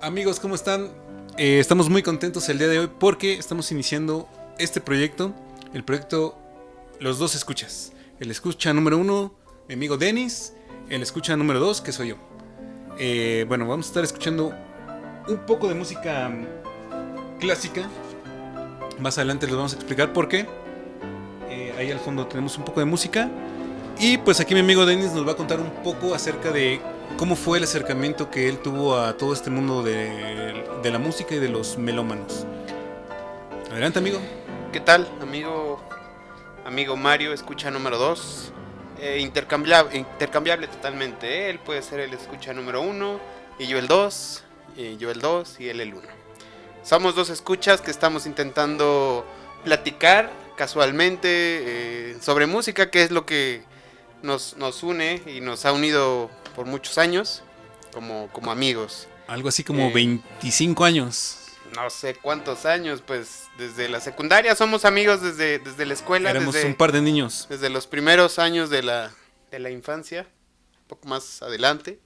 Amigos, ¿cómo están? Estamos muy contentos el día de hoy porque estamos iniciando este proyecto, el proyecto Los Dos Escuchas. El escucha número 1, mi amigo Denis, el escucha número 2, que soy yo. Bueno, vamos a estar escuchando un poco de música clásica. Más adelante les vamos a explicar por qué. Ahí al fondo tenemos un poco de música. Y pues aquí mi amigo Denis nos va a contar un poco acerca de cómo fue el acercamiento que él tuvo a todo este mundo de la música y de los melómanos. Adelante, amigo. ¿Qué tal, amigo Mario, escucha número 2? Intercambiable totalmente, ¿eh? Él puede ser el escucha número 1 y yo el 2, y yo el 2 y él el 1. Somos dos escuchas que estamos intentando platicar casualmente sobre música, que es lo que nos une y nos ha unido por muchos años como amigos. Algo así como 25 años. No sé cuántos años, pues desde la secundaria somos amigos desde la escuela. Éramos un par de niños. Desde los primeros años de la infancia, un poco más adelante.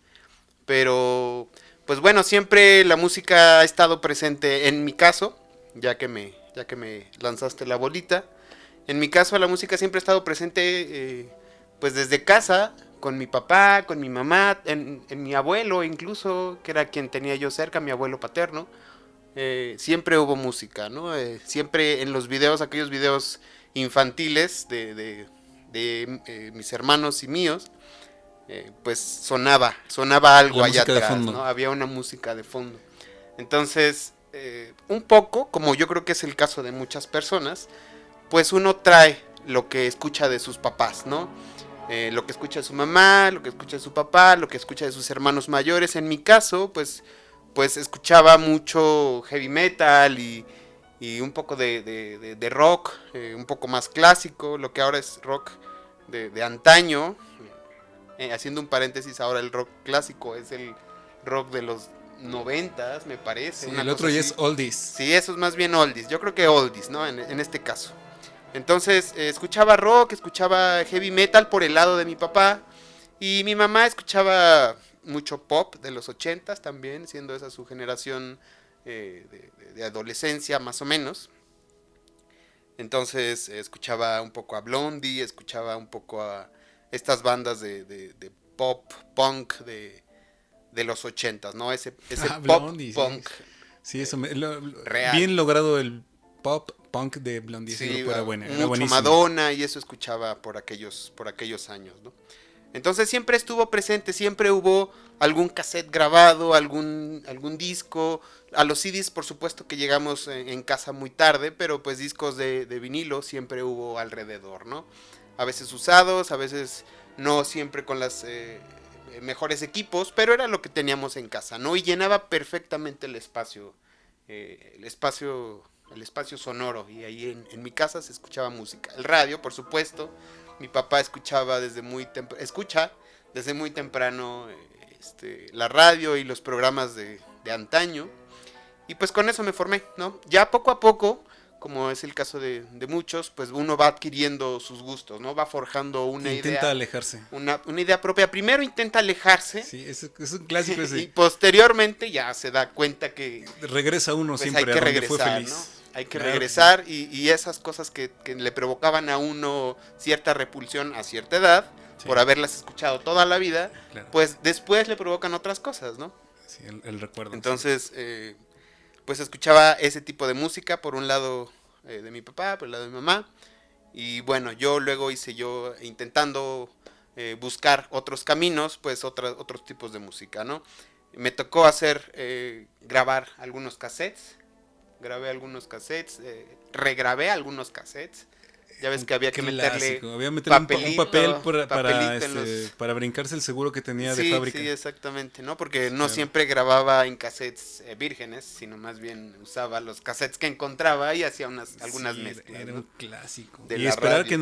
Pero, pues bueno, siempre la música ha estado presente en mi caso, ya que me lanzaste la bolita. En mi caso la música siempre ha estado presente, pues desde casa, con mi papá, con mi mamá, en mi abuelo incluso, que era quien tenía yo cerca, mi abuelo paterno. Siempre hubo música, ¿no? Siempre en los videos, aquellos videos infantiles de mis hermanos y míos, pues sonaba algo allá atrás, ¿no? Había una música de fondo. Entonces, un poco, como yo creo que es el caso de muchas personas, pues uno trae lo que escucha de sus papás, ¿no? Lo que escucha de su mamá, lo que escucha de su papá, lo que escucha de sus hermanos mayores. En mi caso, pues escuchaba mucho heavy metal y un poco de rock, un poco más clásico, lo que ahora es rock de antaño. Haciendo un paréntesis, ahora el rock clásico es el rock de los 90s, me parece. Sí, el otro ya es oldies. Sí, eso es más bien oldies. Yo creo que oldies, ¿no? En este caso. Entonces, escuchaba rock, escuchaba heavy metal por el lado de mi papá. Y mi mamá escuchaba mucho pop de los 80s también, siendo esa su generación de adolescencia más o menos. Entonces escuchaba un poco a Blondie, escuchaba un poco a estas bandas de pop, punk de los 80s, ¿no? Ese pop, Blondie, punk. Sí, eso bien logrado el pop punk de Blondie. Sí, era bueno, mucho era buenísimo. Madonna y eso escuchaba por aquellos años, ¿no? Entonces siempre estuvo presente, siempre hubo algún cassette grabado, algún disco. A los CDs por supuesto que llegamos en casa muy tarde, pero pues discos de vinilo siempre hubo alrededor, ¿no? A veces usados, a veces no siempre con los mejores equipos, pero era lo que teníamos en casa, ¿no? Y llenaba perfectamente el espacio sonoro, y ahí en mi casa se escuchaba música. El radio, por supuesto. Mi papá escucha desde muy temprano la radio y los programas de antaño. Y pues con eso me formé, ¿no? Ya poco a poco, como es el caso de muchos, pues uno va adquiriendo sus gustos, ¿no? Va forjando una idea. Intenta alejarse. Una idea propia. Primero intenta alejarse. Sí, es un clásico ese. Y posteriormente ya se da cuenta que regresa uno pues siempre hay que a donde fue feliz, ¿no? Hay que regresar, y esas cosas que le provocaban a uno cierta repulsión a cierta edad, sí, por haberlas escuchado toda la vida, claro, pues después le provocan otras cosas, ¿no? Sí, el recuerdo. Entonces, sí, pues escuchaba ese tipo de música, por un lado de mi papá, por el lado de mi mamá, y bueno, yo luego intentando buscar otros caminos, pues otros tipos de música, ¿no? Me tocó grabar algunos cassettes. Grabé algunos cassettes, regrabé algunos cassettes. Ya ves que había que meterle un papel para brincarse el seguro que tenía de fábrica. Sí, exactamente, ¿no? Porque no siempre grababa en cassettes vírgenes, sino más bien usaba los cassettes que encontraba y hacía algunas mezclas. Era, ¿no?, un clásico. De y esperar radio, que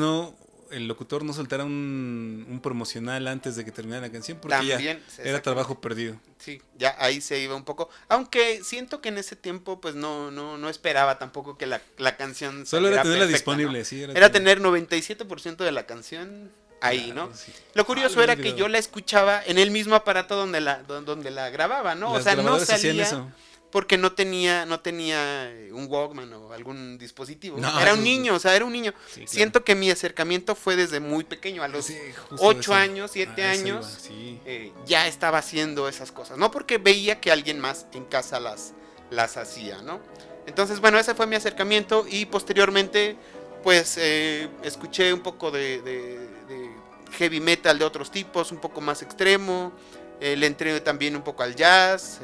el locutor no soltara un promocional antes de que terminara la canción, porque también, ya era trabajo perdido. Sí, ya ahí se iba un poco. Aunque siento que en ese tiempo pues no esperaba tampoco que la canción solo era tenerla perfecta, disponible, ¿no? Sí. Era tener 97% de la canción ahí, Claro, ¿no? sí. Lo curioso lo era había que olvidado. yo la escuchaba en el mismo aparato donde la grababa, ¿no? O Las sea, no grabadoras hacían salía eso. porque no tenía un Walkman o algún dispositivo. No, Era un eso es... niño, o sea, era un niño. Sí, claro. Siento que mi acercamiento fue desde muy pequeño, a los Sí, justo 8 eso. años, 7 A eso iba, años, sí. ya estaba haciendo esas cosas. No porque veía que alguien más en casa las hacía, ¿no? Entonces, bueno, ese fue mi acercamiento y posteriormente, pues, escuché un poco de heavy metal de otros tipos, un poco más extremo. Le entré también un poco al jazz.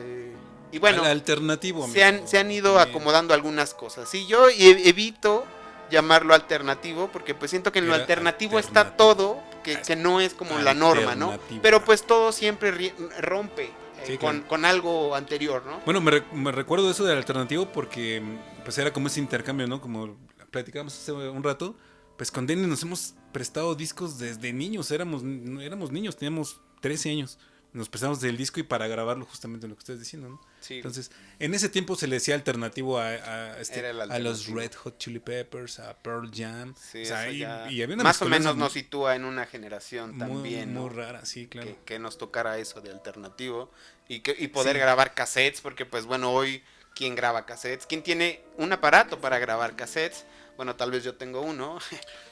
Y Al bueno, alternativo, se han amigo. ido También acomodando algunas cosas. Y yo evito llamarlo alternativo porque pues siento que en lo era alternativo está alternativo. todo Es que no es como la norma, ¿no? alternativo. Pero pues todo siempre rompe Sí, claro. con algo anterior, ¿no? Bueno, me recuerdo eso del alternativo porque pues era como ese intercambio, ¿no? Como platicábamos hace un rato, pues con Denny nos hemos prestado discos desde niños, éramos niños, teníamos 13 años. Nos prestamos el disco y para grabarlo justamente lo que estás diciendo, ¿no? Sí. Entonces, en ese tiempo se le decía alternativo Era el a los alternativo. Red Hot Chili Peppers, a Pearl Jam. Sí, O sea, eso ya y había una más o mezcolanza menos nos sitúa en una generación muy, también, muy ¿no? rara, sí, claro. Que nos tocara eso de alternativo y poder Sí. grabar cassettes, porque pues bueno, hoy, ¿quién graba cassettes? ¿Quién tiene un aparato para grabar cassettes? Bueno, tal vez yo tengo uno,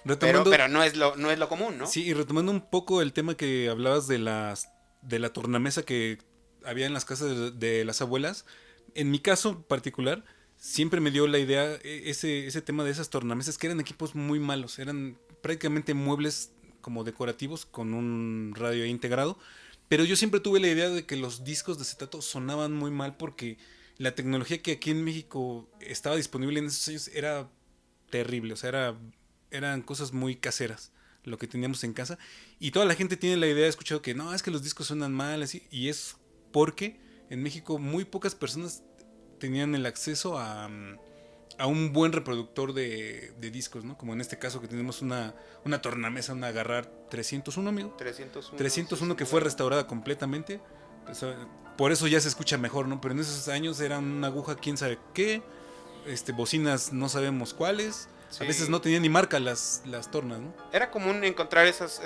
Retomando, pero no es lo común, ¿no? sí, y retomando un poco el tema que hablabas de la tornamesa que había en las casas de las abuelas, en mi caso particular, siempre me dio la idea ese tema de esas tornamesas que eran equipos muy malos, eran prácticamente muebles como decorativos con un radio integrado, pero yo siempre tuve la idea de que los discos de acetato sonaban muy mal porque la tecnología que aquí en México estaba disponible en esos años era terrible, o sea, eran cosas muy caseras lo que teníamos en casa y toda la gente tiene la idea, he escuchado que no, es que los discos suenan mal, así, y es porque en México muy pocas personas tenían el acceso a un buen reproductor de discos, ¿no? Como en este caso que tenemos una tornamesa, una Agarrar 301, amigo. 301. 301 que fue restaurada completamente. Pues, por eso ya se escucha mejor, ¿no? Pero en esos años era una aguja quién sabe qué, bocinas no sabemos cuáles. Sí. A veces no tenían ni marca las tornas, ¿no? Era común encontrar esas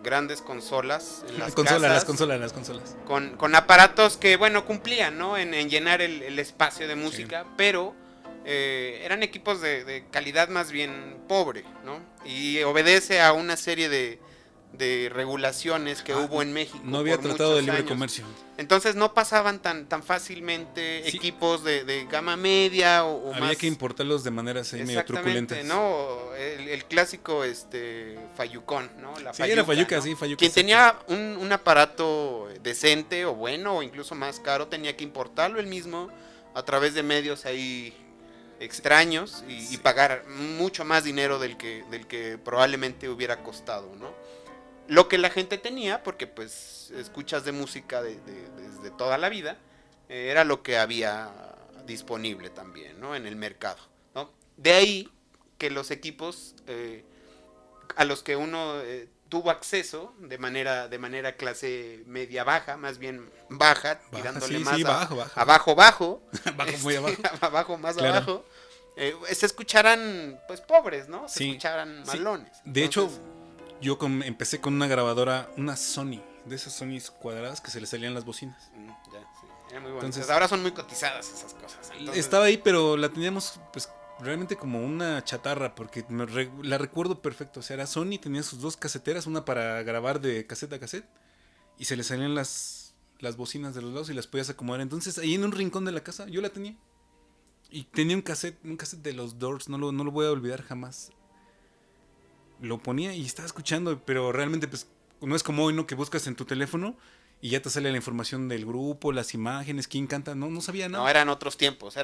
grandes consolas en las Las casas. consolas. Con aparatos que, bueno, cumplían, ¿no? En llenar el espacio de música, sí. Pero eran equipos de calidad más bien pobre, ¿no? Y obedece a una serie de regulaciones que hubo en México. No había tratado de libre años. Comercio. Entonces no pasaban tan fácilmente sí. Equipos de gama media o había más. Que importarlos de maneras ahí medio truculentas. ¿No? El clásico Fayucón, ¿no? La Fayuca, era Fayuca, ¿no? Sí, Fayuca. Quien tenía un aparato decente o bueno o incluso más caro tenía que importarlo él mismo a través de medios ahí extraños y pagar mucho más dinero del que probablemente hubiera costado, ¿no? Lo que la gente tenía, porque pues escuchas de música desde toda la vida, era lo que había disponible también, ¿no? En el mercado, ¿no? De ahí que los equipos a los que uno tuvo acceso de manera clase media baja, más bien baja, tirándole sí, más sí, bajo, bajo, muy abajo, abajo más claro. Abajo, se escucharan pues pobres, ¿no? Se escucharan malones. Sí. De hecho, yo empecé con una grabadora, una Sony, de esas Sonys cuadradas que se le salían las bocinas. Ya, sí. Era muy bonito. Entonces, ahora son muy cotizadas esas cosas. Entonces... Estaba ahí, pero la teníamos pues realmente como una chatarra, porque la recuerdo perfecto. O sea, era Sony, tenía sus dos caseteras, una para grabar de cassette a cassette, y se le salían las bocinas de los lados y las podías acomodar. Entonces, ahí en un rincón de la casa, yo la tenía. Y tenía un cassette de los Doors, no lo voy a olvidar jamás. Lo ponía y estaba escuchando, pero realmente pues no es como hoy, ¿no? Que buscas en tu teléfono y ya te sale la información del grupo, las imágenes, quién canta, no sabía nada. No, eran otros tiempos.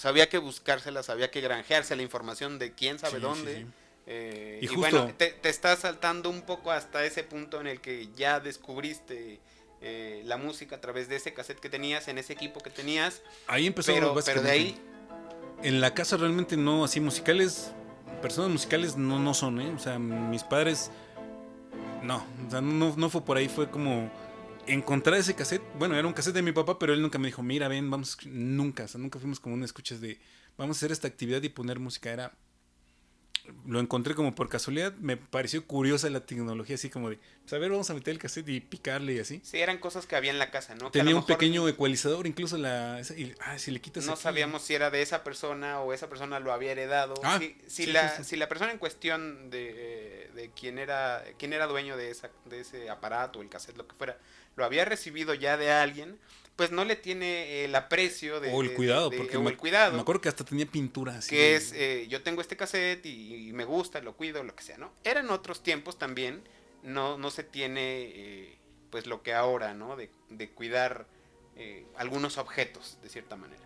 Había que buscárselas, había que granjearse la información de quién sabe dónde. Sí. Y justo, bueno, te estás saltando un poco hasta ese punto en el que ya descubriste la música a través de ese cassette que tenías, en ese equipo que tenías. Ahí empezó básicamente. Pero de ahí... En la casa realmente no, así musicales... Personas musicales no son, ¿eh? O sea, mis padres... No, o sea, no fue por ahí, fue como encontrar ese cassette. Bueno, era un cassette de mi papá, pero él nunca me dijo, mira, ven, vamos... Nunca fuimos como una escuchas de... Vamos a hacer esta actividad y poner música. Era lo encontré como por casualidad. Me pareció curiosa la tecnología, así como de, pues a ver, vamos a meter el cassette y picarle y así. Sí, eran cosas que había en la casa, ¿no? Que a lo Tenía un mejor pequeño ecualizador, incluso si le quitas no aquí. sabíamos si era de esa persona o esa persona lo había heredado. Ah, Si sí, la, justo. si la persona en cuestión de quién era dueño de ese aparato, el cassette, lo que fuera, lo había recibido ya de alguien, pues no le tiene el aprecio O el cuidado, porque o el me cuidado acuerdo que hasta tenía pintura así que de... es, yo tengo este cassette y me gusta, lo cuido, lo que sea, ¿no? Eran otros tiempos también, no se tiene pues lo que ahora, ¿no? De cuidar algunos objetos, de cierta manera.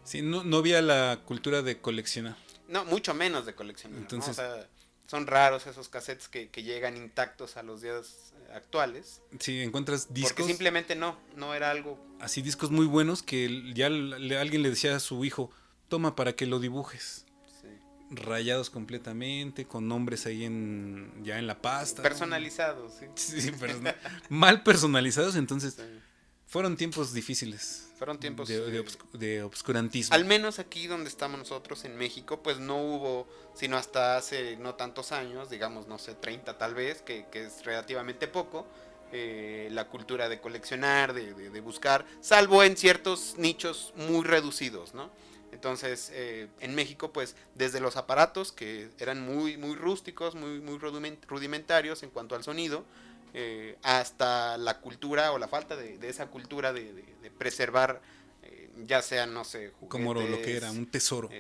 Sí, no había la cultura de coleccionar. No, mucho menos de coleccionar, ¿no? O Entonces, sea, son raros esos cassettes que llegan intactos a los días actuales, si encuentras porque discos, simplemente no era algo... así discos muy buenos que ya alguien le decía a su hijo, toma para que lo dibujes. Sí. Rayados completamente, con nombres ahí ya en la pasta. Personalizados, sí. Sí, mal personalizados, entonces Sí. fueron tiempos difíciles Fueron tiempos... de obscurantismo. Al menos aquí donde estamos nosotros en México, pues no hubo, sino hasta hace no tantos años, digamos, no sé, 30 tal vez, que es relativamente poco, la cultura de coleccionar, de buscar, salvo en ciertos nichos muy reducidos, ¿no? Entonces, en México, pues, desde los aparatos, que eran muy rústicos, muy rudimentarios en cuanto al sonido, hasta la cultura o la falta de esa cultura de preservar ya sean, no sé, Como lo que era, juguetes, un tesoro.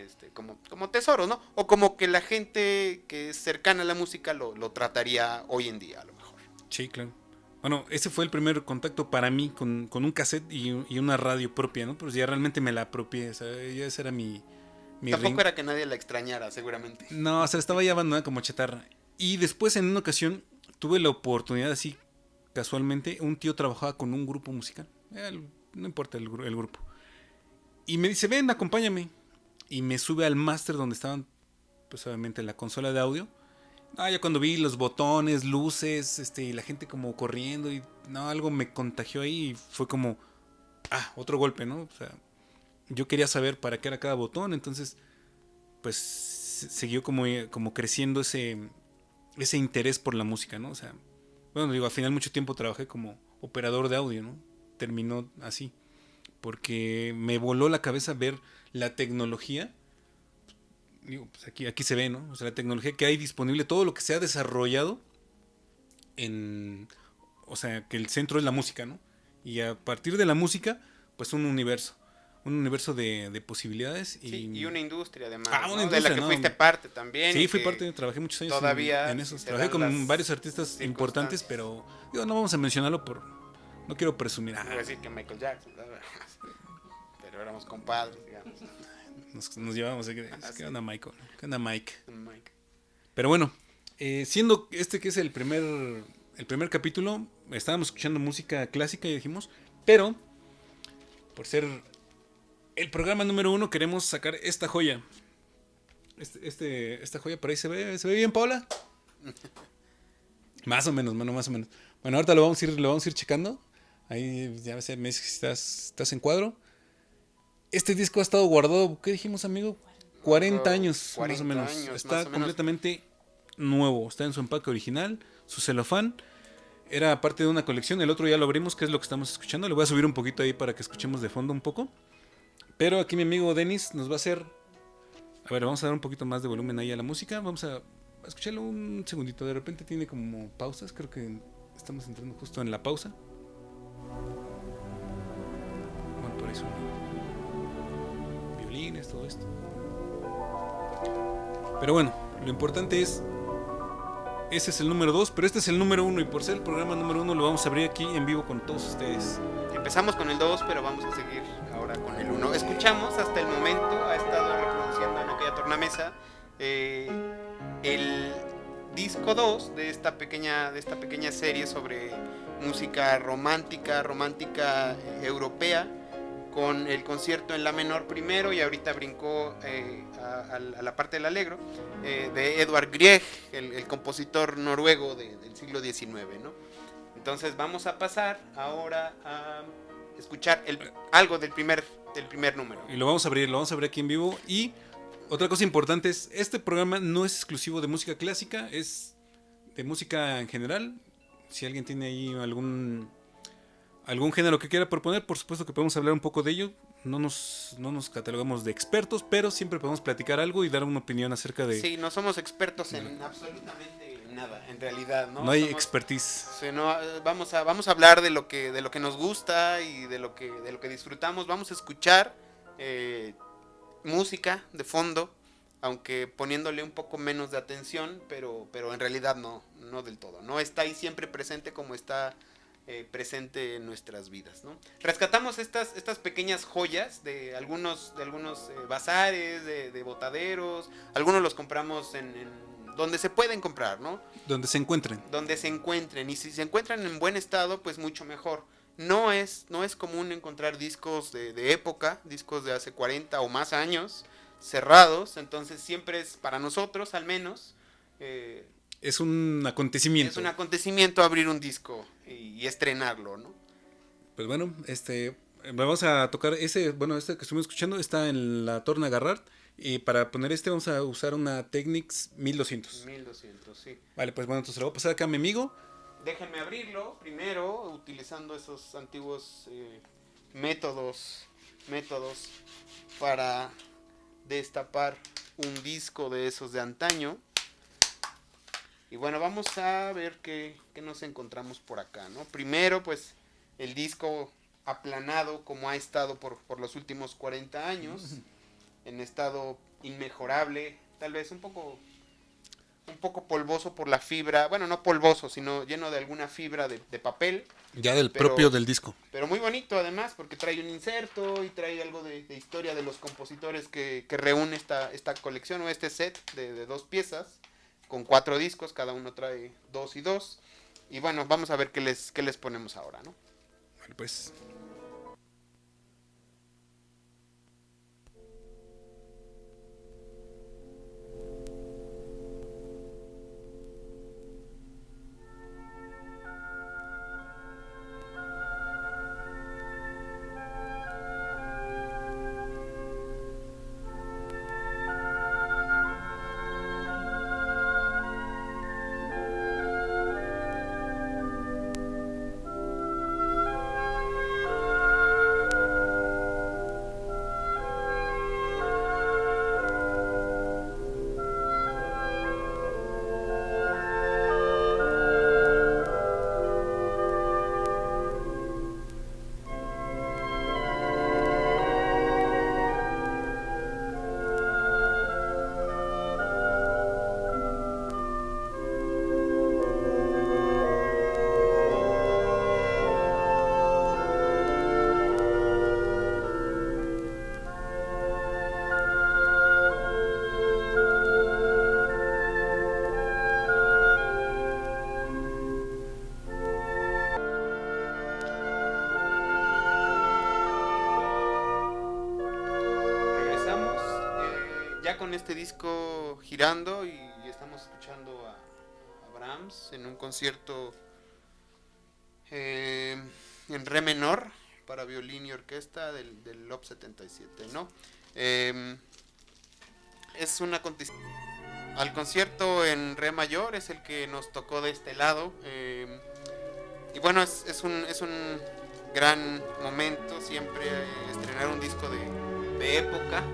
como tesoros, ¿no? O como que la gente que es cercana a la música lo trataría hoy en día, a lo mejor. Sí, claro. Bueno, ese fue el primer contacto para mí con un cassette y una radio propia, ¿no? Pues ya realmente me la apropié, o sea, ya ese era mi Tampoco ring. era que nadie la extrañara, seguramente. No, o sea, estaba ya abandonada como chatarra. Y después en una ocasión tuve la oportunidad así, casualmente, un tío trabajaba con un grupo musical. No importa el grupo. Y me dice, ven, acompáñame. Y me sube al máster donde estaban, pues obviamente, la consola de audio. Ya cuando vi los botones, luces, y la gente como corriendo y no, algo me contagió ahí y fue como, otro golpe, ¿no? O sea, yo quería saber para qué era cada botón, entonces, pues siguió como creciendo ese interés por la música, ¿no? O sea, bueno, digo, al final mucho tiempo trabajé como operador de audio, ¿no? Terminó así, porque me voló la cabeza ver la tecnología. Digo, pues aquí se ve, ¿no? O sea, la tecnología que hay disponible, todo lo que se ha desarrollado o sea, que el centro es la música, ¿no? Y a partir de la música, pues un universo de posibilidades. Sí, y una industria además, Una ¿no? De la industria, que ¿no? fuiste parte también. Sí, Y fui que parte, trabajé muchos años todavía en esos. se Trabajé dan con las varios artistas importantes, pero digo, no vamos a mencionarlo no quiero presumir. No voy a decir que Michael Jackson, pero éramos compadres, digamos. Nos llevamos. ¿Qué onda, Michael? ¿Qué onda, Mike? Mike. Pero bueno, siendo que es el primer capítulo, estábamos escuchando música clásica y dijimos, pero por ser el programa número 1 queremos sacar esta joya. Esta joya por ahí se ve bien, Paula. Más o menos, mano, más o menos. Bueno, ahorita lo vamos a ir checando. Ahí ya me dices si estás en cuadro. Este disco ha estado guardado, ¿qué dijimos, amigo? 40 años, 40 más o menos. años, Está más o menos. completamente nuevo. Está en su empaque original, su celofán. Era parte de una colección. El otro ya lo abrimos, que es lo que estamos escuchando. Le voy a subir un poquito ahí para que escuchemos de fondo un poco. Pero aquí mi amigo Denis nos va a hacer... A ver, vamos a dar un poquito más de volumen ahí a la música. Vamos a escucharlo un segundito. De repente tiene como pausas. Creo que estamos entrando justo en la pausa. Bueno, por eso. Violines, todo esto. Pero bueno, lo importante es... Ese es el número 2, pero este es el número 1. Y por ser el programa número 1 lo vamos a abrir aquí en vivo con todos ustedes. Empezamos con el 2, pero vamos a seguir ahora con el 1. Escuchamos hasta el momento, ha estado reproduciendo en aquella tornamesa, el disco 2 de esta pequeña serie sobre música romántica europea, con el concierto en la menor primero y ahorita brincó a la parte del allegro, de Edvard Grieg, el compositor noruego del siglo XIX, ¿no? Entonces vamos a pasar ahora a escuchar algo del primer número. Y lo vamos a abrir aquí en vivo. Y Otra cosa importante es, este programa no es exclusivo de música clásica, es de música en general. Si alguien tiene ahí algún género que quiera proponer, por supuesto que podemos hablar un poco de ello. No nos catalogamos de expertos, pero siempre podemos platicar algo y dar una opinión acerca de... Sí, no somos expertos en absolutamente nada, en realidad, ¿no? No hay Somos, expertise. sí, no, vamos a hablar de lo que nos gusta y de lo que disfrutamos. Vamos a escuchar música de fondo, aunque poniéndole un poco menos de atención, pero en realidad no del todo. No está ahí siempre presente como está presente en nuestras vidas, ¿no? Rescatamos estas pequeñas joyas de algunos bazares, de botaderos. Algunos los compramos en donde se pueden comprar, ¿no? Donde se encuentren. Donde se encuentren. Y si se encuentran en buen estado, pues mucho mejor. No es común encontrar discos de época, discos de hace 40 o más años, cerrados. Entonces siempre es, para nosotros al menos, es un acontecimiento. Es un acontecimiento abrir un disco y estrenarlo, ¿no? Pues bueno, vamos a tocar este que estuvimos escuchando, está en la Torna Garrard. Y para poner vamos a usar una Technics 1200. 1200, sí. Vale, pues bueno, entonces lo voy a pasar acá a mi amigo. Déjenme abrirlo primero, utilizando esos antiguos métodos para destapar un disco de esos de antaño. Y bueno, vamos a ver qué nos encontramos por acá, ¿no? Primero, pues, el disco aplanado como ha estado por los últimos 40 años, en estado inmejorable, tal vez un poco polvoso por la fibra, bueno, no polvoso, sino lleno de alguna fibra de papel. Ya propio del disco. Pero muy bonito además, porque trae un inserto y trae algo de historia de los compositores que reúne esta colección o este set de 2 piezas, con 4 discos, cada uno trae 2 y 2. Y bueno, vamos a ver qué les ponemos ahora, ¿no? Vale, pues... Con este disco girando y estamos escuchando a Brahms en un concierto en re menor para violín y orquesta del Op. 77, ¿no? Es una al concierto en re mayor es el que nos tocó de este lado, y bueno, es un gran momento siempre estrenar un disco de época.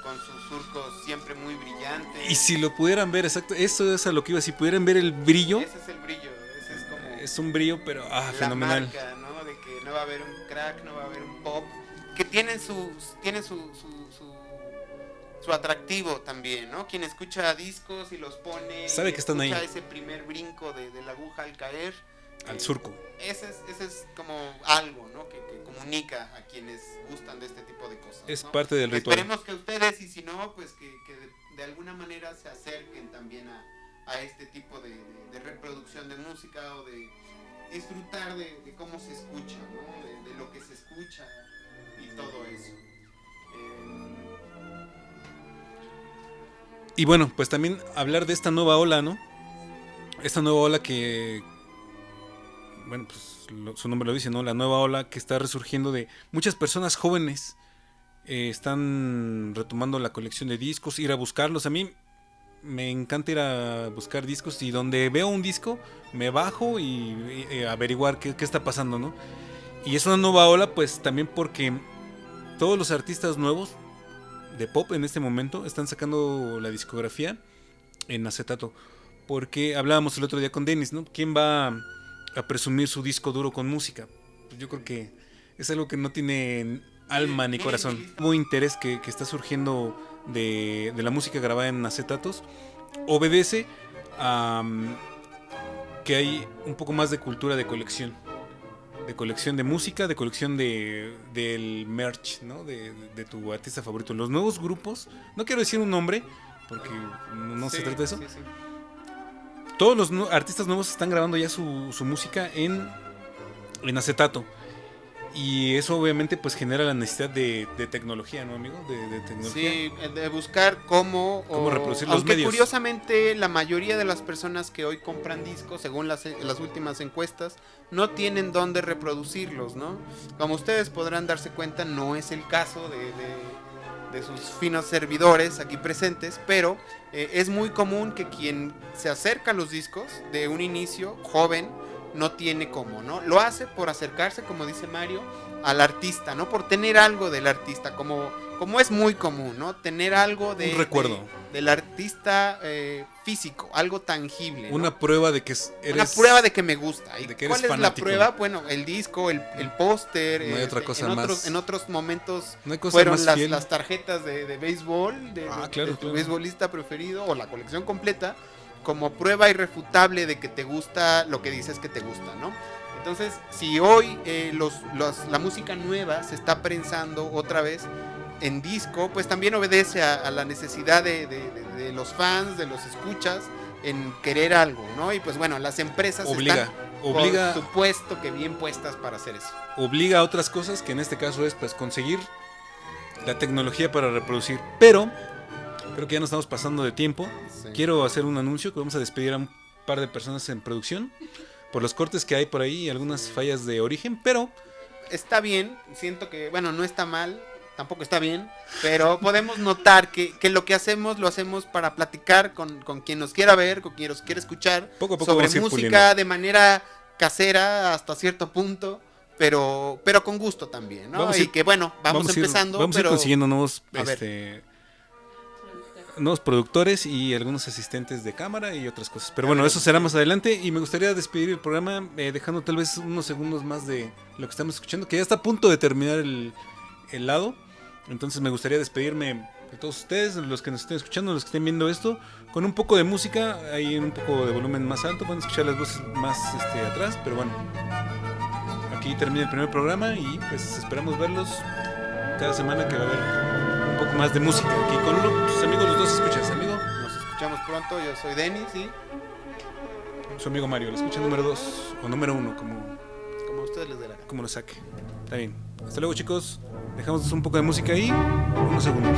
Con sus surcos siempre muy brillantes. Y si lo pudieran ver, exacto, eso es a lo que iba. Si pudieran ver el brillo. Ese es el brillo, ese es como... Es un brillo, pero la fenomenal. marca, ¿no? De que no va a haber un crack, no va a haber un pop. Que tiene su atractivo también, ¿no? Quien escucha discos y los pone... Sabe que están ahí. Escucha ese primer brinco de la aguja al caer. Al surco. Ese es como algo, ¿no? Que comunica a quienes gustan de este tipo de cosas, es ¿no? parte del ritual. Esperemos que ustedes, y si no, pues que de alguna manera se acerquen también a este tipo de reproducción de música, o de disfrutar de cómo se escucha, ¿no? De lo que se escucha y todo eso. Y bueno, pues también hablar de esta nueva ola, ¿no? Esta nueva ola que... Bueno, pues su nombre lo dice, ¿no? La nueva ola que está resurgiendo de muchas personas jóvenes están retomando la colección de discos, ir a buscarlos. A mí me encanta ir a buscar discos y donde veo un disco me bajo y averiguar qué está pasando, ¿no? Y es una nueva ola, pues también porque todos los artistas nuevos de pop en este momento están sacando la discografía en acetato. Porque hablábamos el otro día con Dennis, ¿no? ¿Quién va a presumir su disco duro con música? Pues yo creo que es algo que no tiene alma ni corazón. Hubo interés que está surgiendo de la música grabada en acetatos. Obedece a que hay un poco más de cultura de colección. De colección de música, de colección del merch, ¿no? De tu artista favorito. Los nuevos grupos, no quiero decir un nombre, porque no se trata de eso. Sí. Todos los artistas nuevos están grabando ya su música en acetato. Y eso obviamente pues genera la necesidad de tecnología, ¿no, amigo? De tecnología. Sí, de buscar cómo reproducir los medios. Aunque curiosamente la mayoría de las personas que hoy compran discos, según las últimas encuestas, no tienen dónde reproducirlos, ¿no? Como ustedes podrán darse cuenta, no es el caso de sus finos servidores aquí presentes, pero es muy común que quien se acerca a los discos de un inicio joven no tiene cómo, ¿no? Lo hace por acercarse, como dice Mario, al artista, ¿no? Por tener algo del artista, como es muy común, ¿no? Tener algo un recuerdo del artista físico, algo tangible, ¿no? Una prueba de que eres... Una prueba de que me gusta. ¿Y de que cuál eres es fanático? la prueba? Bueno, el disco, el póster. No hay otra cosa más. En otros momentos no hay cosa fueron más las tarjetas de béisbol, de tu beisbolista preferido, o la colección completa, como prueba irrefutable de que te gusta lo que dices que te gusta, ¿no? Entonces, si hoy la música nueva se está prensando otra vez en disco, pues también obedece a la necesidad de los fans, de los escuchas, en querer algo, ¿no? Y pues bueno, las empresas obliga, por supuesto que bien puestas para hacer eso. Obliga a otras cosas, que en este caso es pues conseguir la tecnología para reproducir, pero... Creo que ya nos estamos pasando de tiempo. Sí. Quiero hacer un anuncio que vamos a despedir a un par de personas en producción por los cortes que hay por ahí y algunas fallas de origen, pero... Está bien, siento que, bueno, no está mal, tampoco está bien, pero podemos notar que lo que hacemos lo hacemos para platicar con quien nos quiera ver, con quien nos quiera escuchar, poco a poco sobre música de manera casera hasta cierto punto. Pero con gusto también, ¿no? Y que bueno, vamos empezando. Vamos a ir consiguiendo nuevos nuevos productores y algunos asistentes de cámara y otras cosas. Pero bueno, eso será más adelante. Y me gustaría despedir el programa dejando tal vez unos segundos más de lo que estamos escuchando, que ya está a punto de terminar el lado. Entonces me gustaría despedirme de todos ustedes, los que nos estén escuchando, los que estén viendo esto, con un poco de música, ahí en un poco de volumen más alto. Van a escuchar las voces más atrás, pero bueno, aquí termina el primer programa y pues esperamos verlos cada semana, que va a haber un poco más de música aquí con tus amigos, los dos escuchas, amigo. Nos escuchamos pronto, yo soy Denis y su amigo Mario, la escucha número 2 o número 1, como a ustedes les dé la gana. Como lo saque. Está bien. Hasta luego, chicos. Dejamos un poco de música ahí, unos segundos.